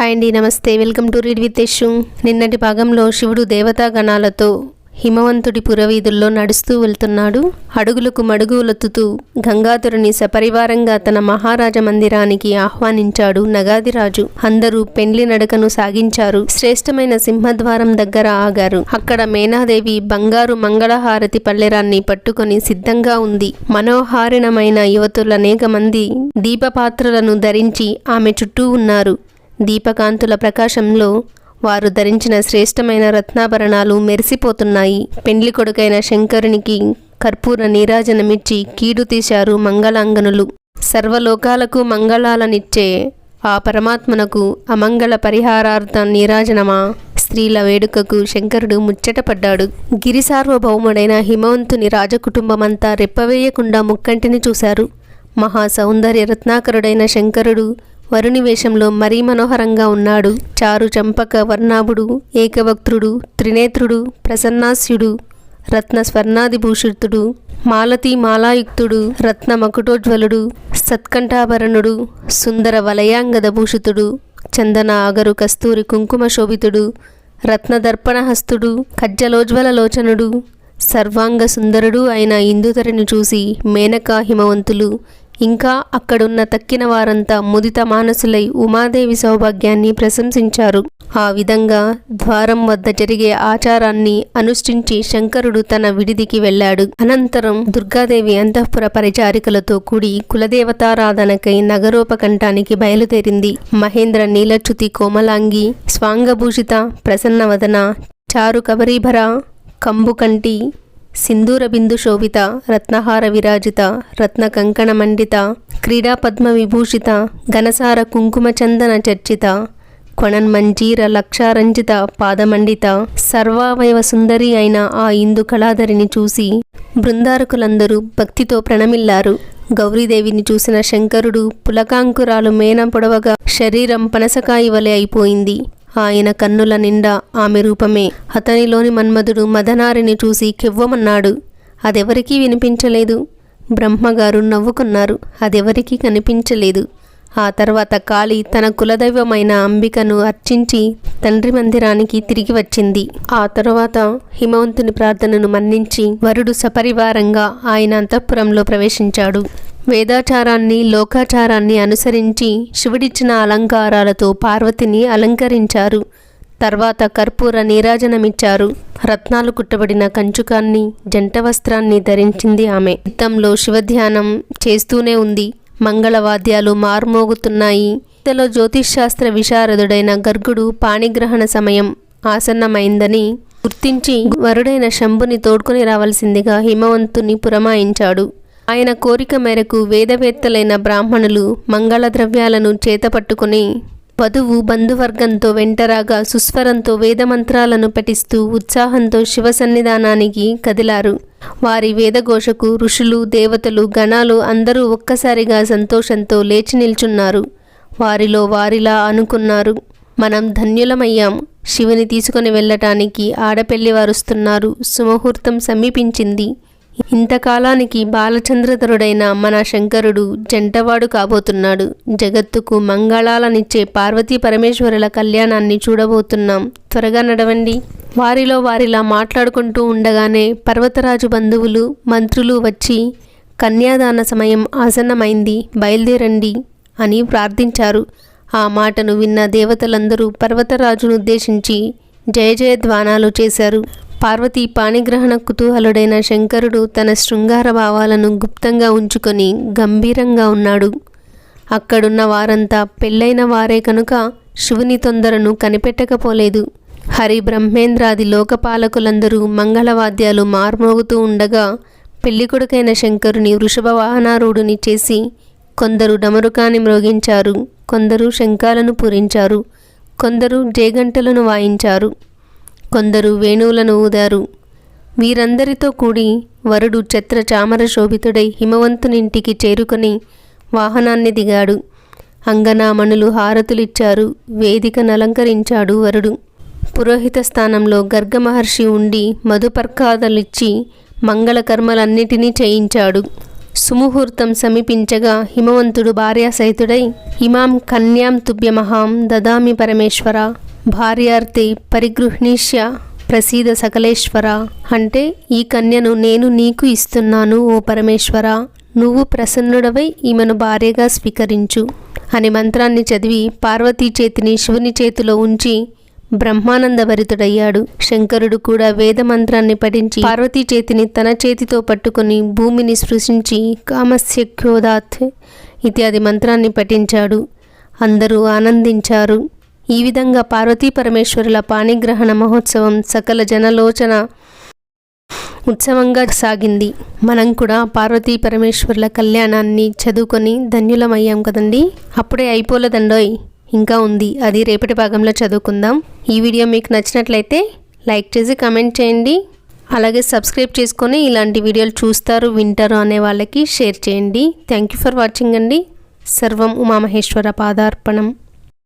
Hi అండి, నమస్తే. Welcome to read with Yashu. నిన్నటి భాగంలో శివుడు దేవతా గణాలతో హిమవంతుడి పురవీధుల్లో నడుస్తూ వెళ్తున్నాడు. అడుగులకు మడుగులొత్తుతూ గంగాధరుని సపరివారంగా తన మహారాజ మందిరానికి ఆహ్వానించాడు నగాదిరాజు. అందరూ పెండ్లి నడకను సాగించారు. శ్రేష్టమైన సింహద్వారం దగ్గర ఆగారు. అక్కడ మేనాదేవి బంగారు మంగళహారతి పల్లెరాన్ని పట్టుకొని సిద్ధంగా ఉంది. మనోహారిణమైన యువతులనేక మంది దీపపాత్రలను ధరించి ఆమె చుట్టూ ఉన్నారు. దీపకాంతుల ప్రకాశంలో వారు ధరించిన శ్రేష్టమైన రత్నాభరణాలు మెరిసిపోతున్నాయి. పెండ్లి కొడుకైన శంకరునికి కర్పూర నీరాజనమిచ్చి కీడు తీశారు మంగళాంగనులు. సర్వలోకాలకు మంగళాలనిచ్చే ఆ పరమాత్మనకు అమంగళ పరిహారార్థ నీరాజనమా? స్త్రీల వేడుకకు శంకరుడు ముచ్చటపడ్డాడు. గిరి సార్వభౌముడైన హిమవంతుని రాజకుటుంబమంతా రెప్పవేయకుండా ముక్కంటిని చూశారు. మహా సౌందర్య రత్నాకరుడైన శంకరుడు వరుణి వేషంలో మరీ మనోహరంగా ఉన్నాడు. చారు చంపక వర్ణాభుడు, ఏకవక్త్రుడు, త్రినేత్రుడు, ప్రసన్నాస్యుడు, రత్న స్వర్ణాదిభూషితుడు, మాలతీ మాలాయుక్తుడు, రత్న మకుటోజ్వలుడు, సత్కంఠాభరణుడు, సుందర వలయాంగద భూషితుడు, చందన అగరు కస్తూరి కుంకుమ శోభితుడు, రత్నదర్పణహస్తుడు, కజ్జలోజ్వల లోచనుడు, సర్వాంగ సుందరుడు అయిన ఇందుధరిని చూసి మేనకా హిమవంతులు ఇంకా అక్కడున్న తక్కిన వారంతా ముదిత మానసులై ఉమాదేవి సౌభాగ్యాన్ని ప్రశంసించారు. ఆ విధంగా ద్వారం వద్ద జరిగే ఆచారాన్ని అనుష్ఠించి శంకరుడు తన విడిదికి వెళ్ళాడు. అనంతరం దుర్గాదేవి అంతఃపుర పరిచారికలతో కూడి కులదేవతారాధనకై నగరోపకంఠానికి బయలుదేరింది. మహేంద్ర నీలచ్యుతి కోమలాంగి, స్వాంగభూషిత ప్రసన్నవదన, చారు కబరీభర, కంబుకంటి, సింధూర బిందు శోభిత, రత్నహార విరాజిత, రత్న కంకణ మండిత, క్రీడా పద్మ విభూషిత, ఘనసార కుంకుమ చందన చర్చిత, కొణన్మంజీర లక్షారంజిత పాదమండిత, సర్వావయవ సుందరి అయిన ఆ ఇందు కళాధరిని చూసి బృందారకులందరూ భక్తితో ప్రణమిల్లారు. గౌరీదేవిని చూసిన శంకరుడు పులకాంకురాలు మేన పొడవగా శరీరం పనసకాయి వలె అయిపోయింది. ఆయన కన్నుల నిండా ఆమె రూపమే. అతనిలోని మన్మధుడు మదనారిని చూసి కెవ్వమన్నాడు. అదెవరికీ వినిపించలేదు. బ్రహ్మగారు నవ్వుకున్నారు. అదెవరికీ కనిపించలేదు. ఆ తర్వాత కాళి తన కులదైవమైన అంబికను అర్చించి తండ్రి మందిరానికి తిరిగి వచ్చింది. ఆ తరువాత హిమవంతుని ప్రార్థనను మన్నించి వరుడు సపరివారంగా ఆయన అంతఃపురంలో ప్రవేశించాడు. వేదాచారాన్ని లోకాచారాన్ని అనుసరించి శివుడిచ్చిన అలంకారాలతో పార్వతిని అలంకరించారు. తర్వాత కర్పూర నీరాజనమిచ్చారు. రత్నాలు కుట్టబడిన కంచుకాన్ని, జంట వస్త్రాన్ని ధరించింది ఆమె. చిత్తంలో శివధ్యానం చేస్తూనే ఉంది. మంగళవాద్యాలు మార్మోగుతున్నాయి. ఇంతలో జ్యోతిష్శాస్త్ర విశారదుడైన గర్గుడు పాణిగ్రహణ సమయం ఆసన్నమైందని గుర్తించి వరుడైన శంభుని తోడ్కొని రావాల్సిందిగా హిమవంతుని పురమాయించాడు. ఆయన కోరిక మేరకు వేదవేత్తలైన బ్రాహ్మణులు మంగళ ద్రవ్యాలను చేతపట్టుకుని వధువు బంధువర్గంతో వెంటరాగా సుస్వరంతో వేదమంత్రాలను పఠిస్తూ ఉత్సాహంతో శివ సన్నిధానానికి కదిలారు. వారి వేదఘోషకు ఋషులు, దేవతలు, గణాలు అందరూ ఒక్కసారిగా సంతోషంతో లేచి నిల్చున్నారు. వారిలో వారిలా అనుకున్నారు, మనం ధన్యులమయ్యాం. శివుని తీసుకొని వెళ్ళటానికి ఆడపెళ్లి వారుస్తున్నారు. సుముహూర్తం సమీపించింది. ఇంతకాలానికి బాలచంద్రధరుడైన మన శంకరుడు జంటవాడు కాబోతున్నాడు. జగత్తుకు మంగళాలనిచ్చే పార్వతీ పరమేశ్వరుల కళ్యాణాన్ని చూడబోతున్నాం. త్వరగా నడవండి. వారిలో వారిలా మాట్లాడుకుంటూ ఉండగానే పర్వతరాజు బంధువులు, మంత్రులు వచ్చి కన్యాదాన సమయం ఆసన్నమైంది, బయలుదేరండి అని ప్రార్థించారు. ఆ మాటను విన్న దేవతలందరూ పర్వతరాజును ఉద్దేశించి జయ జయధ్వానాలు చేశారు. పార్వతీ పాణిగ్రహణ కుతూహలుడైన శంకరుడు తన శృంగార భావాలను గుప్తంగా ఉంచుకొని గంభీరంగా ఉన్నాడు. అక్కడున్న వారంతా పెళ్ళైన వారే కనుక శివుని తొందరను కనిపెట్టకపోలేదు. హరి బ్రహ్మేంద్రాది లోకపాలకులందరూ మంగళవాద్యాలు మార్మోగుతూ ఉండగా పెళ్ళికొడుకైన శంకరుని వృషభ వాహనారూఢుని చేసి కొందరు డమరుకాన్ని మ్రోగించారు, కొందరు శంఖాలను పూరించారు, కొందరు జేగంటలను వాయించారు, కొందరు వేణువులను ఊదారు. వీరందరితో కూడి వరుడు ఛత్ర చామర శోభితుడై హిమవంతునింటికి చేరుకొని వాహనాన్ని దిగాడు. అంగనామణులు హారతులిచ్చారు. వేదికను అలంకరించాడు వరుడు. పురోహిత స్థానంలో గర్గ మహర్షి ఉండి మధుపర్కాదలిచ్చి మంగళకర్మలన్నిటినీ చేయించాడు. సుముహూర్తం సమీపించగా హిమవంతుడు భార్యాసహితుడై ఇమాం కన్యాం తుభ్యమహాం దదామి పరమేశ్వర భార్యార్థి పరిగృహ్ణీష్య ప్రసీద సకలేశ్వర అంటే ఈ కన్యను నేను నీకు ఇస్తున్నాను ఓ పరమేశ్వర, నువ్వు ప్రసన్నుడవై ఈమెను భార్యగా స్వీకరించు అని మంత్రాన్ని చదివి పార్వతీ చేతిని శివుని చేతిలో ఉంచి బ్రహ్మానందభరితుడయ్యాడు. శంకరుడు కూడా వేద మంత్రాన్ని పఠించి పార్వతీ చేతిని తన చేతితో పట్టుకొని భూమిని స్పృశించి కామస్యఖ్యోదాత్ ఇత్యాది మంత్రాన్ని పఠించాడు. అందరూ ఆనందించారు. ఈ విధంగా పార్వతీ పరమేశ్వరుల పాణిగ్రహణ మహోత్సవం సకల జనలోచన ఉత్సవంగా సాగింది. మనం కూడా పార్వతీ పరమేశ్వరుల కళ్యాణాన్ని చదువుకొని ధన్యులమయ్యాం కదండి. అప్పుడే అయిపోలేదండోయ్, ఇంకా ఉంది, అది రేపటి భాగంలో చదువుకుందాం. ఈ వీడియో మీకు నచ్చినట్లయితే లైక్ చేసి కామెంట్ చేయండి. అలాగే సబ్స్క్రైబ్ చేసుకొని ఇలాంటి వీడియోలు చూస్తారు వింటారు అనే వాళ్ళకి షేర్ చేయండి. థ్యాంక్ యూ ఫర్ వాచింగ్ అండి. సర్వం ఉమామహేశ్వర పాదార్పణం.